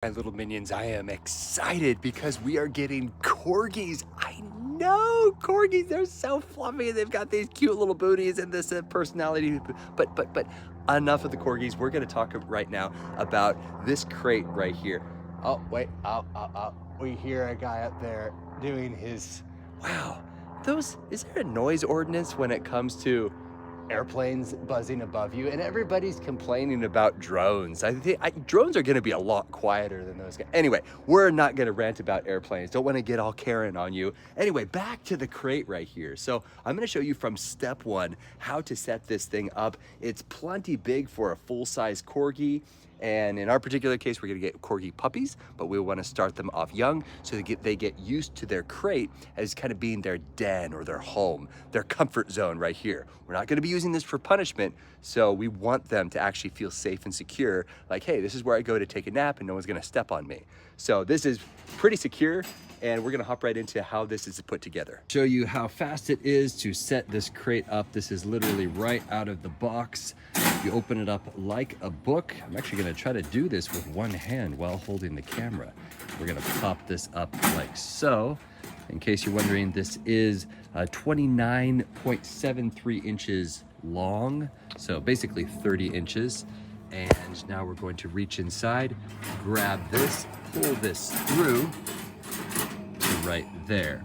My little minions, I am excited because we are getting corgis. I know corgis, they're so fluffy. They've got these cute little booties and this personality. But enough of the corgis. We're gonna talk right now about this crate right here. Oh, wait, we hear a guy up there doing his, wow. Is there a noise ordinance when it comes to airplanes buzzing above you? And everybody's complaining about drones. I think drones are gonna be a lot quieter than those guys. Anyway, we're not gonna rant about airplanes. Don't wanna get all Karen on you. Anyway, back to the crate right here. So I'm gonna show you from step one how to set this thing up. It's plenty big for a full-size corgi. And in our particular case, we're gonna get corgi puppies, but we wanna start them off young so they get used to their crate as kind of being their den or their home, their comfort zone right here. We're not gonna be using this for punishment, so we want them to actually feel safe and secure, like, hey, this is where I go to take a nap and no one's gonna step on me. So this is pretty secure, and we're gonna hop right into how this is put together. Show you how fast it is to set this crate up. This is literally right out of the box. You open it up like a book. I'm actually gonna try to do this with one hand while holding the camera. We're gonna pop this up like so. In case you're wondering, this is 29.73 inches long, so basically 30 inches. And now we're going to reach inside, grab this, pull this through to right there.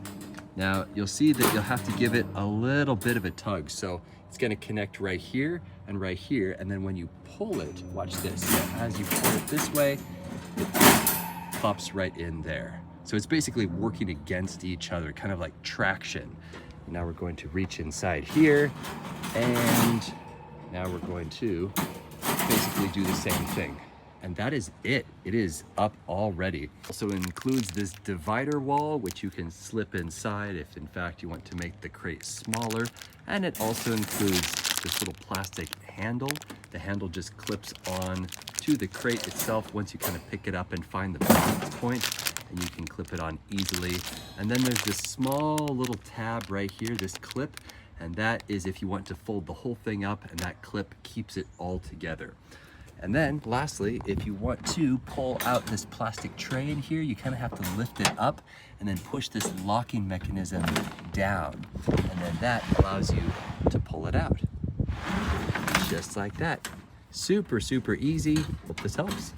Now you'll see that you'll have to give it a little bit of a tug. So it's gonna connect right here, and then when you pull it, watch this. So as you pull it this way, it pops right in there. So it's basically working against each other, kind of like traction. Now we're going to reach inside here, and now we're going to basically do the same thing. And that is it. It is up already. Also includes this divider wall, which you can slip inside if in fact you want to make the crate smaller. And it also includes this little plastic handle. The handle just clips on to the crate itself once you kind of pick it up and find the balance point, and you can clip it on easily. And then there's this small little tab right here, this clip, and that is if you want to fold the whole thing up, and that clip keeps it all together. And then lastly, if you want to pull out this plastic tray in here, you kind of have to lift it up and then push this locking mechanism down. And then that allows you to pull it out. Just like that. Super, super easy. Hope this helps.